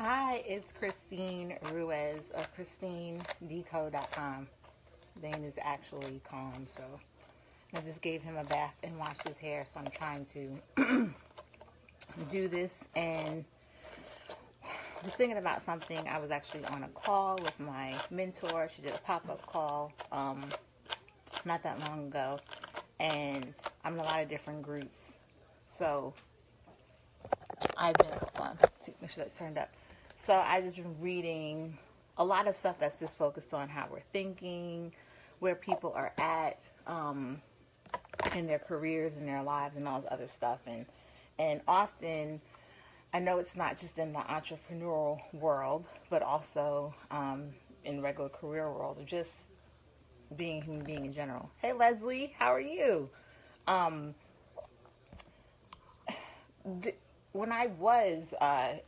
Hi, it's Christine Ruiz of ChristineDeco.com. Dane is actually calm, so I just gave him a bath and washed his hair, so I'm trying to do this. And I was thinking about something. I was actually on a call with my mentor. She did a pop-up call not that long ago, and I'm in a lot of different groups. So I've been, make sure that's turned up. So I've just been reading a lot of stuff that's just focused on how we're thinking, where people are at in their careers and their lives and all this other stuff. And often, I know it's not just in the entrepreneurial world, but also in the regular career world, or just being a human being in general. Hey, Leslie, how are you? When I was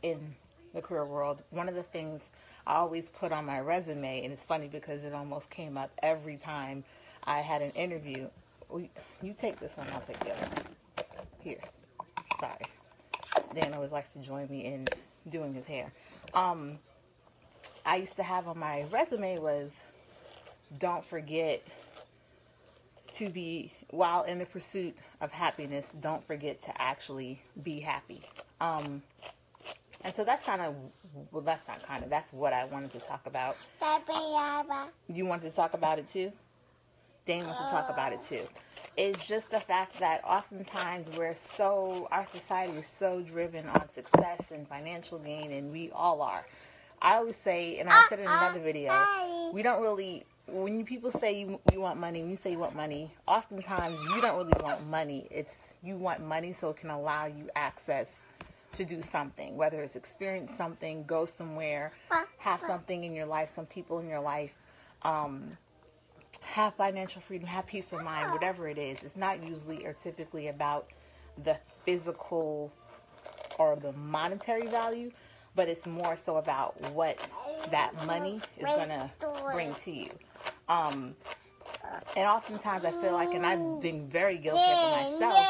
in the career world, one of the things I always put on my resume, and it's funny because it almost came up every time I had an interview. You take this one, I'll take the other one. Here. Sorry. Dan always likes to join me in doing his hair. I used to have on my resume was, don't forget to be, while in the pursuit of happiness, don't forget to actually be happy. And so that's kind of, well, that's not kind of, that's what I wanted to talk about. You wanted to talk about it too? Dane wants to talk about it too. It's just the fact that oftentimes our society is so driven on success and financial gain, and we all are. I always say, and I said in another video, we don't really, when people say you want money, when you say you want money, oftentimes you don't really want money. It's you want money so it can allow you access to do something, whether it's experience something, go somewhere, have something in your life, some people in your life, have financial freedom, have peace of mind, whatever it is. It's not usually or typically about the physical or the monetary value, but it's more so about what that money is going to bring to you. And oftentimes I feel like, and I've been very guilty of it myself,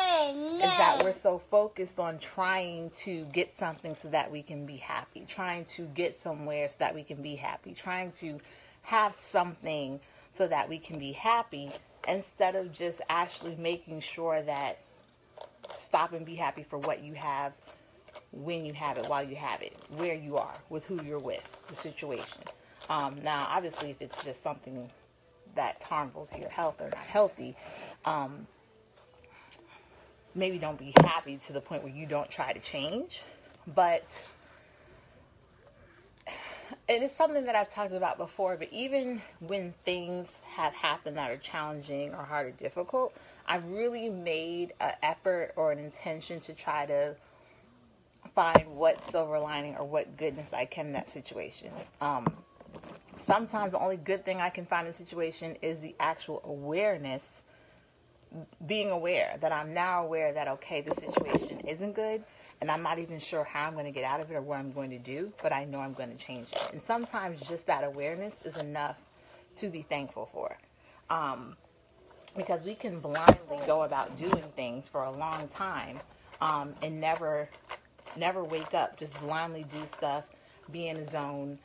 is that we're so focused on trying to get something so that we can be happy, trying to get somewhere so that we can be happy, trying to have something so that we can be happy, instead of just actually making sure that stop and be happy for what you have, when you have it, while you have it, where you are, with who you're with, the situation. Now, obviously, if it's just something that's harmful to your health or not healthy, maybe don't be happy to the point where you don't try to change. But, and it's something that I've talked about before, but even when things have happened that are challenging or hard or difficult, I've really made an effort or an intention to try to find what silver lining or what goodness I can in that situation. Sometimes the only good thing I can find in a situation is the actual awareness, being aware that I'm now aware that, okay, this situation isn't good, and I'm not even sure how I'm going to get out of it or what I'm going to do, but I know I'm going to change it. And sometimes just that awareness is enough to be thankful for. Because we can blindly go about doing things for a long time and never wake up, just blindly do stuff, be in a zone,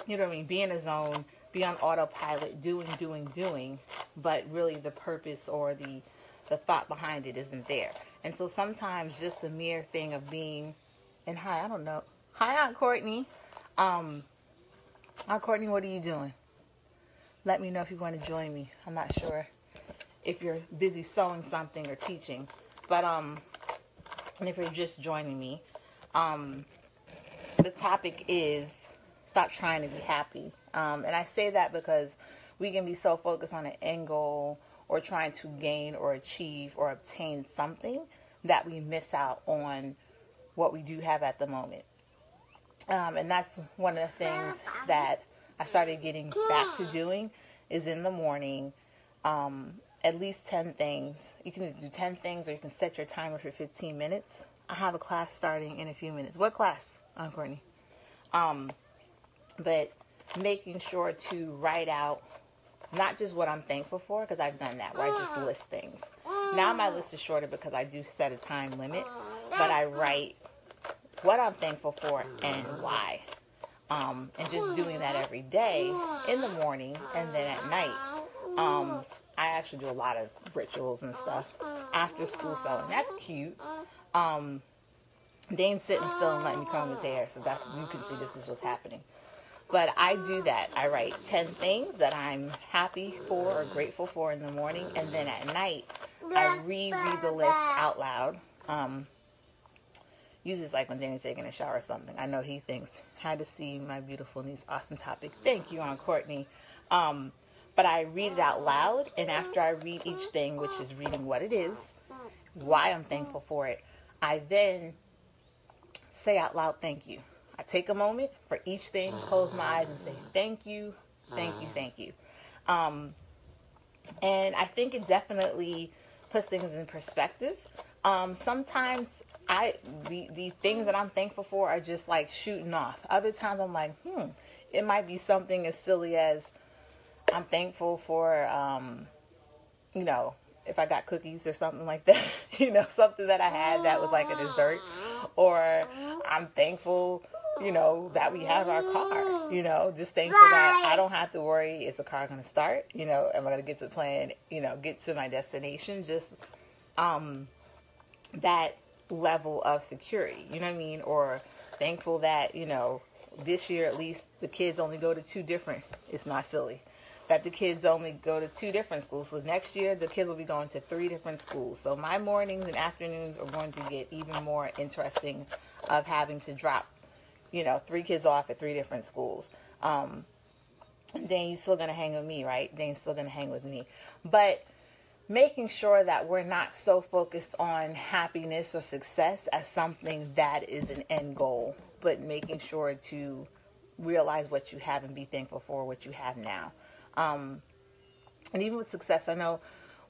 you know what I mean? Be in a zone, be on autopilot, doing, but really the purpose or the thought behind it isn't there. And so sometimes just the mere thing of being, and hi, I don't know. Hi, Aunt Courtney. Aunt Courtney, what are you doing? Let me know if you want to join me. I'm not sure if you're busy sewing something or teaching, but and if you're just joining me, the topic is stop trying to be happy. And I say that because we can be so focused on an end goal or trying to gain or achieve or obtain something that we miss out on what we do have at the moment. And that's one of the things that I started getting back to doing is in the morning, at least 10 things. You can do 10 things or you can set your timer for 15 minutes. I have a class starting in a few minutes. What class, Aunt Courtney? But making sure to write out not just what I'm thankful for, because I've done that, where I just list things. Now my list is shorter because I do set a time limit, but I write what I'm thankful for and why. And just doing that every day in the morning and then at night. I actually do a lot of rituals and stuff after school sewing. That's cute. Dane's sitting still and letting me comb his hair, so that you can see this is what's happening. But I do that. I write 10 things that I'm happy for or grateful for in the morning, and then at night I reread the list out loud. Usually it's like when Danny's taking a shower or something. I know he thinks, had to see my beautiful niece, Austin Topic. Thank you, Aunt Courtney. But I read it out loud, and after I read each thing, which is reading what it is, why I'm thankful for it, I then say out loud, thank you. I take a moment for each thing, close my eyes and say, thank you, thank you, thank you. And I think it definitely puts things in perspective. Sometimes the things that I'm thankful for are just like shooting off. Other times I'm like, it might be something as silly as I'm thankful for, if I got cookies or something like that, something that I had that was like a dessert, or I'm thankful, that we have our car, just thankful that I don't have to worry, is the car going to start, am I going to get to the plan, get to my destination, just, that level of security, you know what I mean? Or thankful that, this year at least the kids only go to it's not silly, that the kids only go to 2 different schools. So next year the kids will be going to 3 different schools. So my mornings and afternoons are going to get even more interesting of having to drop, 3 kids off at 3 different schools. And Dane's still going to hang with me, right? Dane's still going to hang with me. But making sure that we're not so focused on happiness or success as something that is an end goal, but making sure to realize what you have and be thankful for what you have now. And even with success, I know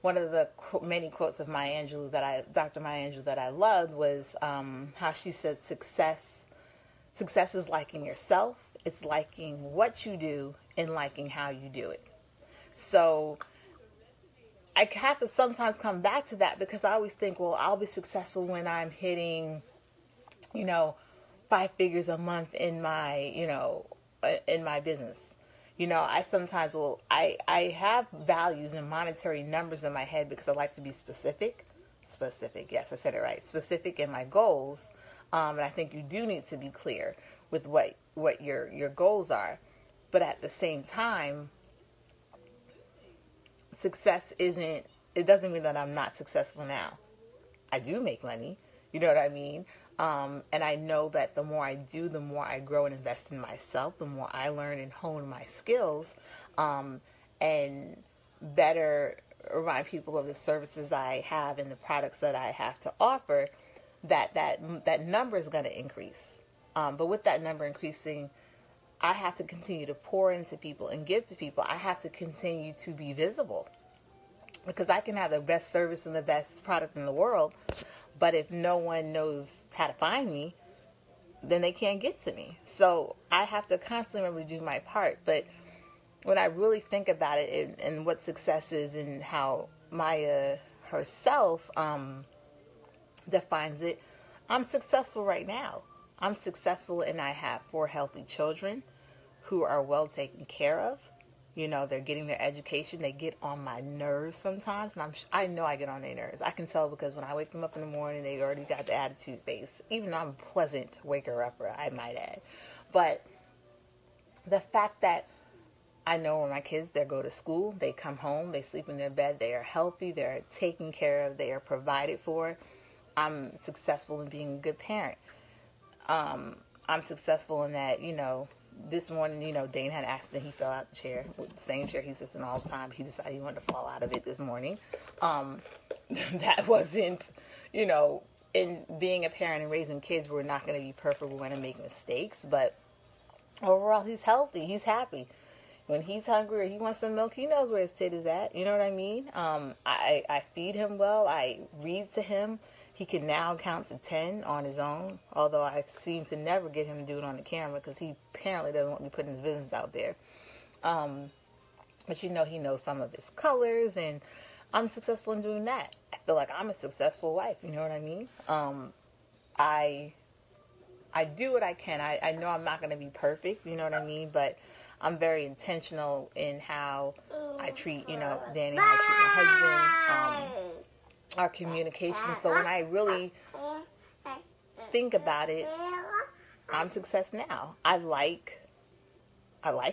one of the many quotes of Dr. Maya Angelou that I loved was how she said success is liking yourself, it's liking what you do, and liking how you do it. So I have to sometimes come back to that because I always think, well, I'll be successful when I'm hitting, 5 figures a month in my, in my business. I sometimes I have values and monetary numbers in my head because I like to be specific. Yes, I said it right. Specific in my goals. And I think you do need to be clear with what your goals are. But at the same time, it doesn't mean that I'm not successful now. I do make money. You know what I mean? And I know that the more I do, the more I grow and invest in myself, the more I learn and hone my skills, and better remind people of the services I have and the products that I have to offer, that number is going to increase. But with that number increasing, I have to continue to pour into people and give to people. I have to continue to be visible, because I can have the best service and the best product in the world, but if no one knows how to find me, then they can't get to me. So I have to constantly remember to do my part. But when I really think about it and what success is and how Maya herself defines it, I'm successful right now. I'm successful, and I have 4 healthy children who are well taken care of. They're getting their education. They get on my nerves sometimes, and I know I get on their nerves. I can tell because when I wake them up in the morning, they already got the attitude face. Even though I'm a pleasant waker-upper, I might add. But the fact that I know when my kids, they go to school, they come home, they sleep in their bed, they are healthy, they're taken care of, they are provided for. I'm successful in being a good parent. I'm successful in that, this morning, Dane had an accident. He fell out the chair, with the same chair he sits in all the time. He decided he wanted to fall out of it this morning. That wasn't, in being a parent and raising kids, we're not going to be perfect. We're going to make mistakes. But overall, he's healthy. He's happy. When he's hungry or he wants some milk, he knows where his tit is at. You know what I mean? I feed him well. I read to him. He can now count to 10 on his own, although I seem to never get him to do it on the camera because he apparently doesn't want me putting his business out there. But he knows some of his colors, and I'm successful in doing that. I feel like I'm a successful wife, you know what I mean? I I do what I can. I know I'm not going to be perfect, you know what I mean? But I'm very intentional in how I treat, Danny, how I treat my husband, our communication. So when I really think about it, I'm success now. I like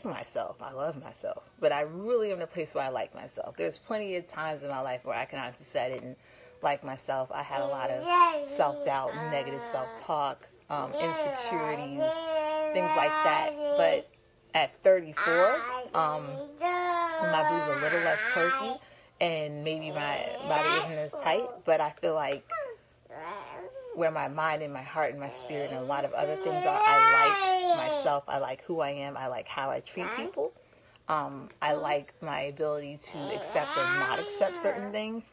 myself. I love myself. But I really am in a place where I like myself. There's plenty of times in my life where I can honestly say I didn't like myself. I had a lot of self-doubt, negative self-talk, insecurities, things like that. But at 34, my boob's a little less perky, and maybe my body isn't as tight, but I feel like where my mind and my heart and my spirit and a lot of other things are, I like myself. I like who I am. I like how I treat people. I like my ability to accept or not accept certain things.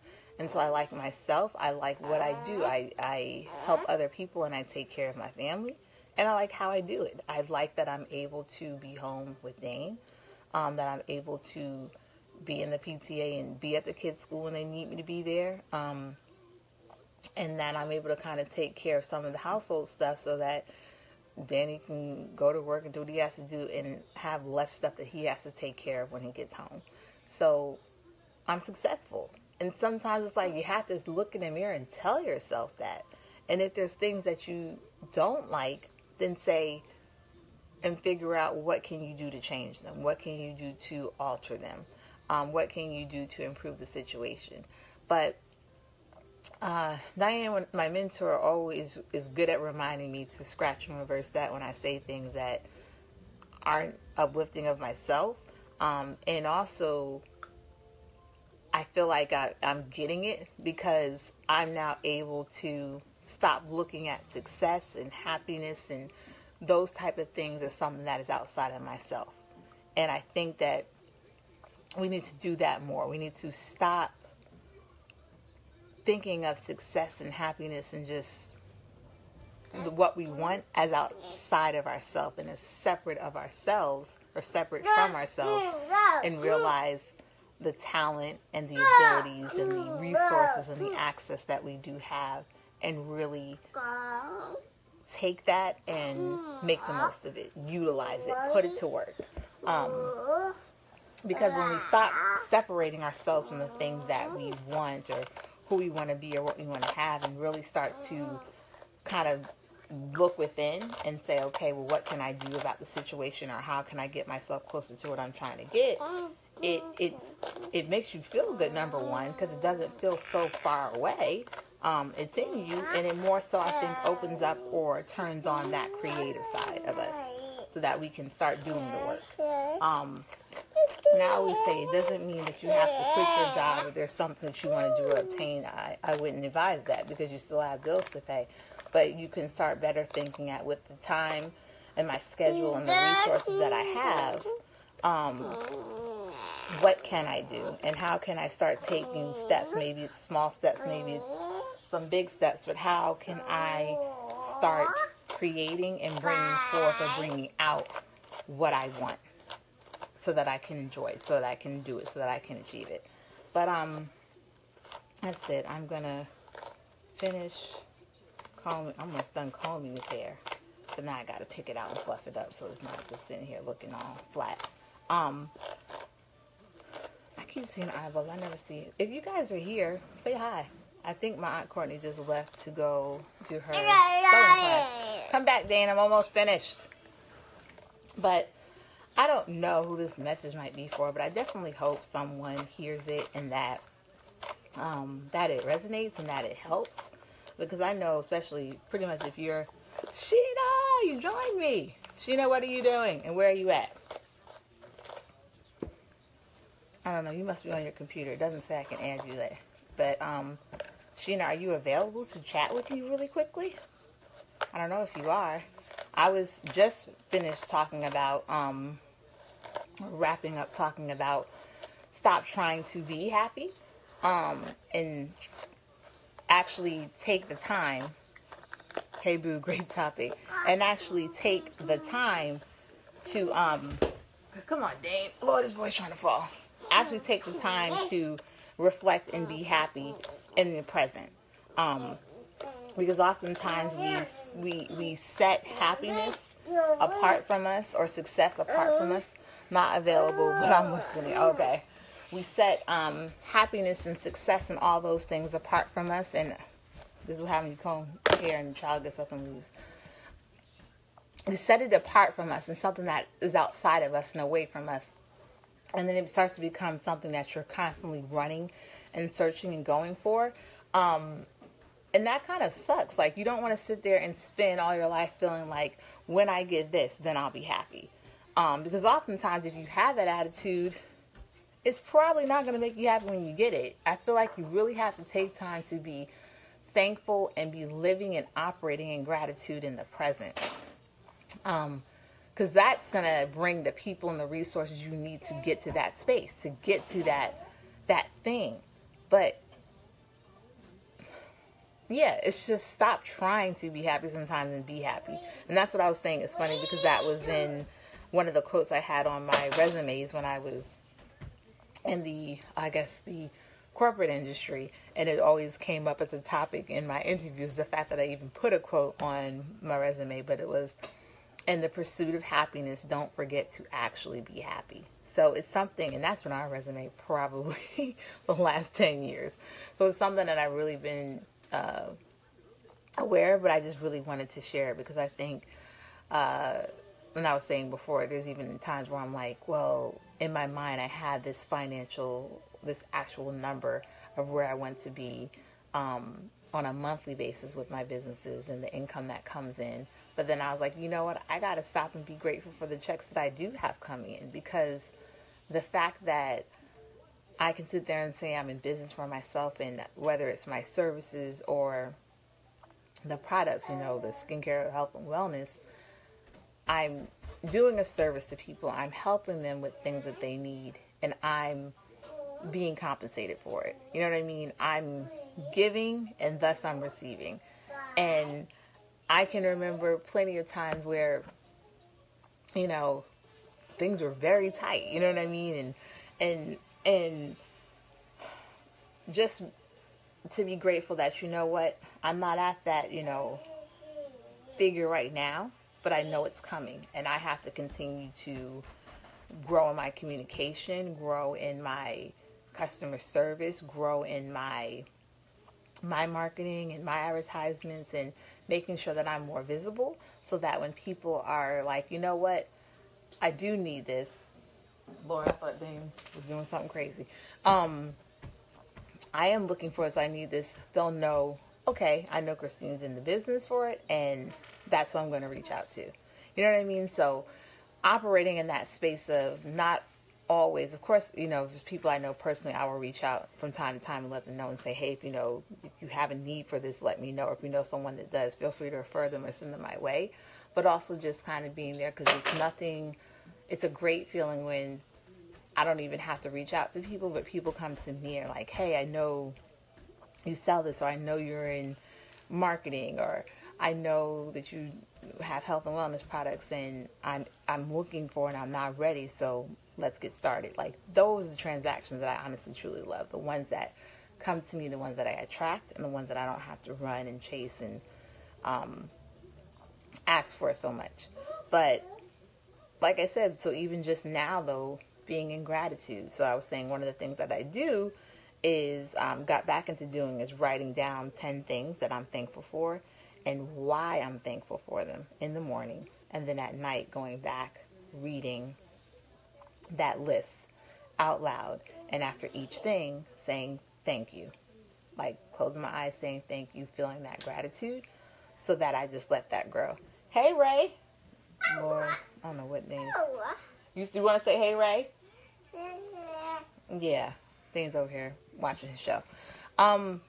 And so I like myself. I like what I do. I help other people and I take care of my family. And I like how I do it. I like that I'm able to be home with Dane, that I'm able to be in the PTA and be at the kids' school when they need me to be there, and that I'm able to kind of take care of some of the household stuff so that Danny can go to work and do what he has to do and have less stuff that he has to take care of when he gets home. So I'm successful. And sometimes it's like you have to look in the mirror and tell yourself that. And if there's things that you don't like, then say and figure out what can you do to change them? What can you do to alter them? What can you do to improve the situation? But Diane, my mentor, always is good at reminding me to scratch and reverse that when I say things that aren't uplifting of myself. And also, I feel like I'm getting it because I'm now able to stop looking at success and happiness and those type of things as something that is outside of myself. And I think that we need to do that more. We need to stop thinking of success and happiness and just what we want as outside of ourselves and as separate of ourselves or separate from ourselves, and realize the talent and the abilities and the resources and the access that we do have, and really take that and make the most of it, utilize it, put it to work. Because when we stop separating ourselves from the things that we want or who we want to be or what we want to have, and really start to kind of look within and say, okay, well, what can I do about the situation, or how can I get myself closer to what I'm trying to get? It makes you feel good, number one, because it doesn't feel so far away. It's in you, and it more so, I think, opens up or turns on that creative side of us so that we can start doing the work. Now, I always say it doesn't mean that you have to quit your job if there's something that you want to do or obtain. I wouldn't advise that, because you still have bills to pay. But you can start better thinking at, with the time and my schedule and the resources that I have, what can I do? And how can I start taking steps? Maybe it's small steps, maybe it's some big steps, but how can I start creating and bringing forth or bringing out what I want, so that I can enjoy it, so that I can do it, so that I can achieve it. But that's it. I'm gonna finish combing. I'm almost done combing his hair, but now I gotta pick it out and fluff it up so it's not just sitting here looking all flat. I keep seeing eyeballs. I never see it. If you guys are here, say hi. I think my Aunt Courtney just left to go do her sewing class. Come back, Dane. I'm almost finished. But I don't know who this message might be for, but I definitely hope someone hears it and that that it resonates and that it helps. Because I know, especially pretty much if you're, Sheena, you joined me. Sheena, what are you doing? And where are you at? I don't know. You must be on your computer. It doesn't say I can add you there. But, Sheena, are you available to chat with me really quickly? I don't know if you are. I was just finished talking about, wrapping up talking about stop trying to be happy, and actually take the time. Hey, boo, great topic. And actually take the time to, come on, Dane. Lord, this boy's trying to fall. Actually take the time to reflect and be happy in the present. because oftentimes we set happiness apart from us, or success apart from us. Not available, but I'm listening. Okay. We set happiness and success and all those things apart from us, and this is what happens when you comb hair and the child gets up and leaves. We set it apart from us and something that is outside of us and away from us. And then it starts to become something that you're constantly running and searching and going for. And that kind of sucks. Like, you don't want to sit there and spend all your life feeling like, when I get this, then I'll be happy. Because oftentimes if you have that attitude, it's probably not going to make you happy when you get it. I feel like you really have to take time to be thankful and be living and operating in gratitude in the present. Because that's going to bring the people and the resources you need to get to that space, to get to that thing. But yeah, it's just stop trying to be happy sometimes and be happy. And that's what I was saying. It's funny because that was in one of the quotes I had on my resumes when I was in the corporate industry, and it always came up as a topic in my interviews, the fact that I even put a quote on my resume, but it was, in the pursuit of happiness, don't forget to actually be happy. So it's something, and that's been our resume probably the last 10 years. So it's something that I've really been aware of, but I just really wanted to share it because I think, when I was saying before, there's even times where I'm like, well, in my mind, I had this actual number of where I want to be on a monthly basis with my businesses and the income that comes in. But then I was like, you know what? I got to stop and be grateful for the checks that I do have coming in, because the fact that I can sit there and say I'm in business for myself, and whether it's my services or the products, the skincare, health, and wellness, I'm doing a service to people. I'm helping them with things that they need, and I'm being compensated for it. You know what I mean? I'm giving, and thus I'm receiving. And I can remember plenty of times where, things were very tight. You know what I mean? And just to be grateful that, you know what, I'm not at that, figure right now, but I know it's coming, and I have to continue to grow in my communication, grow in my customer service, grow in my marketing and my advertisements, and making sure that I'm more visible, so that when people are like, you know what, I do need this. Lord, I thought Dane was doing something crazy. I am looking for this, I need this. They'll know, okay, I know Christine's in the business for it, and that's who I'm going to reach out to. You know what I mean? So operating in that space of not always, of course, there's people I know personally, I will reach out from time to time and let them know and say, hey, if you have a need for this, let me know. Or if you know someone that does, feel free to refer them or send them my way. But also just kind of being there, because it's a great feeling when I don't even have to reach out to people, but people come to me and like, hey, I know you sell this, or I know you're in marketing, or I know that you have health and wellness products, and I'm looking for, and I'm not ready, so let's get started. Like, those are the transactions that I honestly truly love. The ones that come to me, the ones that I attract, and the ones that I don't have to run and chase and ask for so much. But like I said, so even just now though, being in gratitude. So I was saying one of the things that I do is got back into doing is writing down 10 things that I'm thankful for and why I'm thankful for them in the morning. And then at night going back, reading that list out loud. And after each thing, saying thank you. Like closing my eyes, saying thank you, feeling that gratitude, so that I just let that grow. Hey, Ray. Lord, I don't know what name. You want to say hey, Ray? Yeah, Dane's over here watching his show. But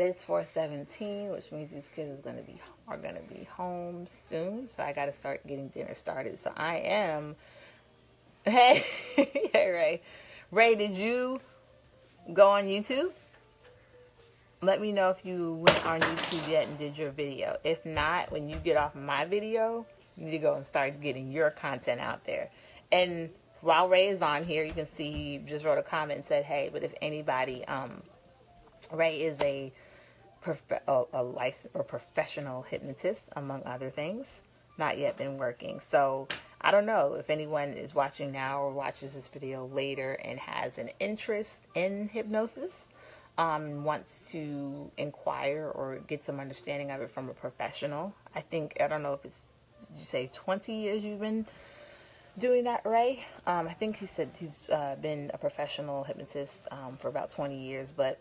it's 4:17, which means these kids are gonna be home soon. So I got to start getting dinner started. So I am. Hey, hey, Ray. Ray, did you go on YouTube? Let me know if you went on YouTube yet and did your video. If not, when you get off my video, you need to go and start getting your content out there. And while Ray is on here, you can see he just wrote a comment and said, hey, but if anybody, Ray is a a licensed or professional hypnotist, among other things. Not yet been working. So I don't know if anyone is watching now or watches this video later and has an interest in hypnosis, wants to inquire or get some understanding of it from a professional. I don't know if it's, did you say 20 years you've been doing that, Ray? I think he said he's been a professional hypnotist for about 20 years, but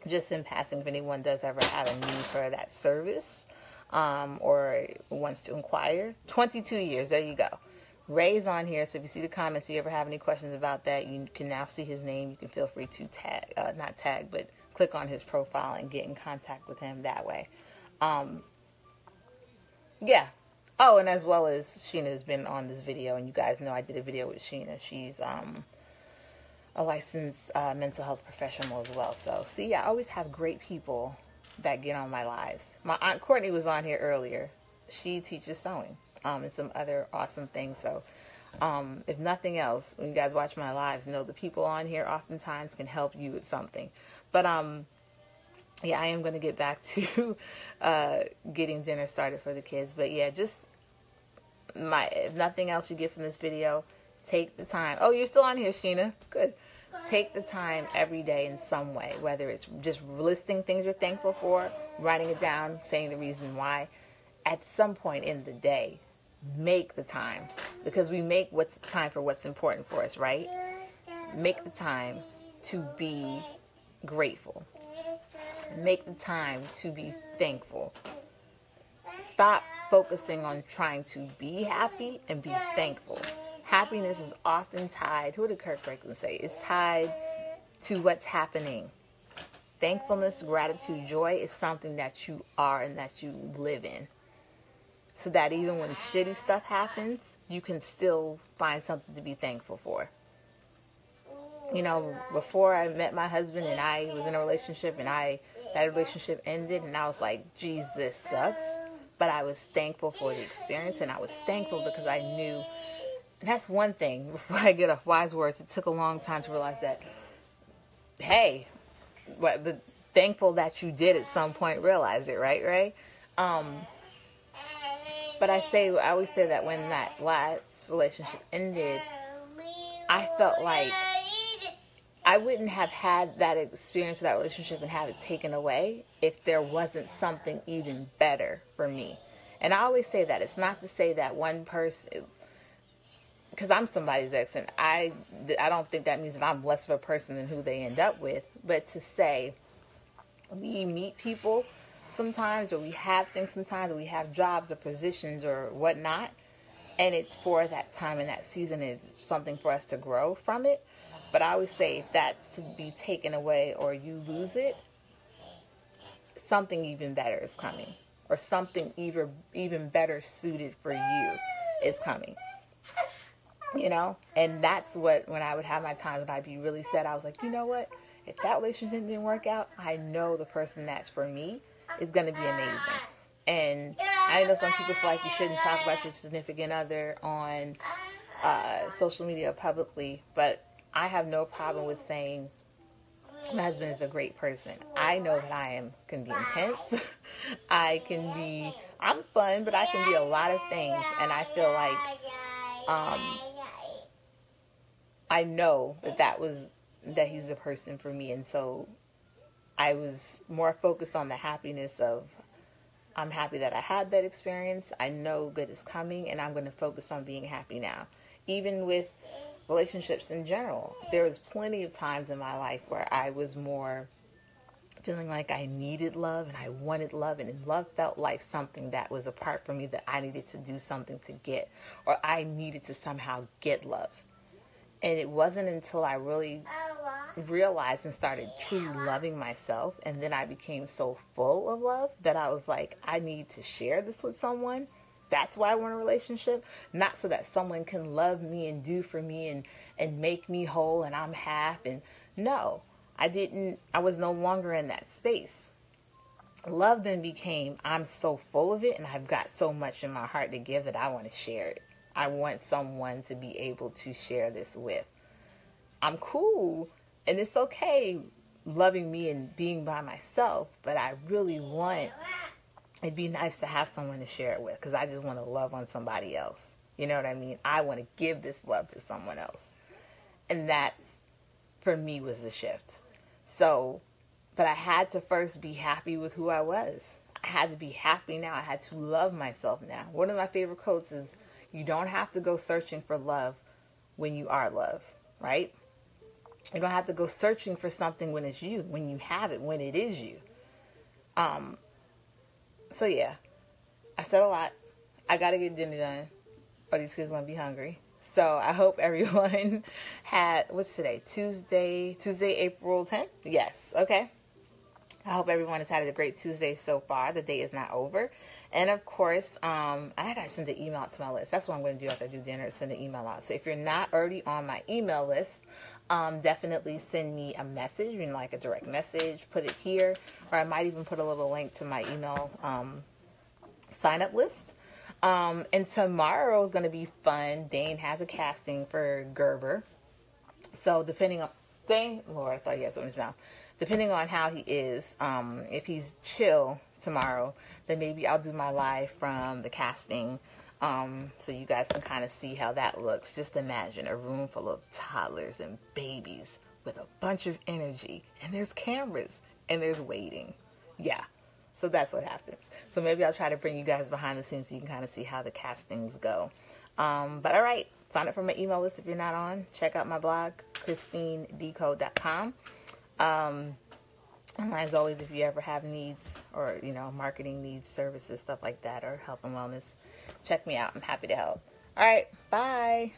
just in passing, if anyone does ever have a need for that service, or wants to inquire, 22 years, there you go. Ray's on here, so if you see the comments, if you ever have any questions about that, you can now see his name. You can feel free to but click on his profile and get in contact with him that way. Yeah. Oh, and as well as Sheena has been on this video, and you guys know I did a video with Sheena. She's a licensed mental health professional as well. So, see, I always have great people that get on my lives. My Aunt Courtney was on here earlier. She teaches sewing and some other awesome things. So, if nothing else, when you guys watch my lives, know the people on here oftentimes can help you with something. But, yeah, I am going to get back to getting dinner started for the kids. But, yeah, just if nothing else you get from this video, take the time. Oh, you're still on here, Sheena. Good. Take the time every day in some way, whether it's just listing things you're thankful for, writing it down, saying the reason why. At some point in the day, make the time, because we make what's time for what's important for us, right? Make the time to be grateful. Make the time to be thankful. Stop focusing on trying to be happy and be thankful. Happiness is often tied, who did Kirk Franklin say? It's tied to what's happening. Thankfulness, gratitude, joy is something that you are and that you live in. So that even when shitty stuff happens, you can still find something to be thankful for. You know, before I met my husband and I was in a relationship and that relationship ended and I was like, geez, this sucks. But I was thankful for the experience, and I was thankful because I knew. And that's one thing, before I get off wise words, it took a long time to realize that, hey, but thankful that you did at some point realize it, right, Ray? But I always say that when that last relationship ended, I felt like I wouldn't have had that experience, that relationship, and have it taken away if there wasn't something even better for me. And I always say that. It's not to say that one person, because I'm somebody's ex, and I don't think that means that I'm less of a person than who they end up with. But to say we meet people sometimes, or we have things sometimes, or we have jobs or positions or whatnot, and it's for that time and that season, it's something for us to grow from it. But I always say if that's to be taken away or you lose it, something even better is coming. Or something even better suited for you is coming. You know? And that's what, when I would have my times when I'd be really sad, I was like, you know what? If that relationship didn't work out, I know the person that's for me is going to be amazing. And I know some people feel like you shouldn't talk about your significant other on social media publicly, but I have no problem with saying my husband is a great person. I know that can be intense. I'm fun, but I can be a lot of things. And I feel like, I know that he's a person for me. And so I was more focused on the happiness of, I'm happy that I had that experience. I know good is coming, and I'm going to focus on being happy now. Even with relationships in general, there was plenty of times in my life where I was more feeling like I needed love and I wanted love, and love felt like something that was apart from me that I needed to do something to get, or I needed to somehow get love. And it wasn't until I really realized and started truly loving myself, and then I became so full of love that I was like, I need to share this with someone. That's why I want a relationship, not so that someone can love me and do for me and make me whole and I'm half. And no, I was no longer in that space. Love then became, I'm so full of it and I've got so much in my heart to give that I want to share it. I want someone to be able to share this with. I'm cool and it's okay loving me and being by myself, but I really want, it'd be nice to have someone to share it with, because I just want to love on somebody else. You know what I mean? I want to give this love to someone else. And that's, for me, was the shift. So, but I had to first be happy with who I was. I had to be happy now. I had to love myself now. One of my favorite quotes is, you don't have to go searching for love when you are love, right? You don't have to go searching for something when it's you, when you have it, when it is you. So yeah, I said a lot. I got to get dinner done, or these kids are going to be hungry. So I hope everyone had, what's today? Tuesday, April 10th? Yes, okay. I hope everyone has had a great Tuesday so far. The day is not over. And of course, I got to send an email out to my list. That's what I'm going to do after I do dinner, send an email out. So if you're not already on my email list, definitely send me a message, like a direct message, put it here, or I might even put a little link to my email sign up list. And tomorrow is going to be fun. Dane has a casting for Gerber. So depending on, Lord, I thought he had so much mouth. Depending on how he is, if he's chill tomorrow, then maybe I'll do my live from the casting, so you guys can kind of see how that looks. Just imagine a room full of toddlers and babies with a bunch of energy, and there's cameras, and there's waiting. Yeah, so that's what happens. So maybe I'll try to bring you guys behind the scenes so you can kind of see how the castings go. But all right, sign up for my email list if you're not on. Check out my blog, ChristineDeco.com. And as always, if you ever have needs or, marketing needs, services, stuff like that, or health and wellness, check me out. I'm happy to help. All right. Bye.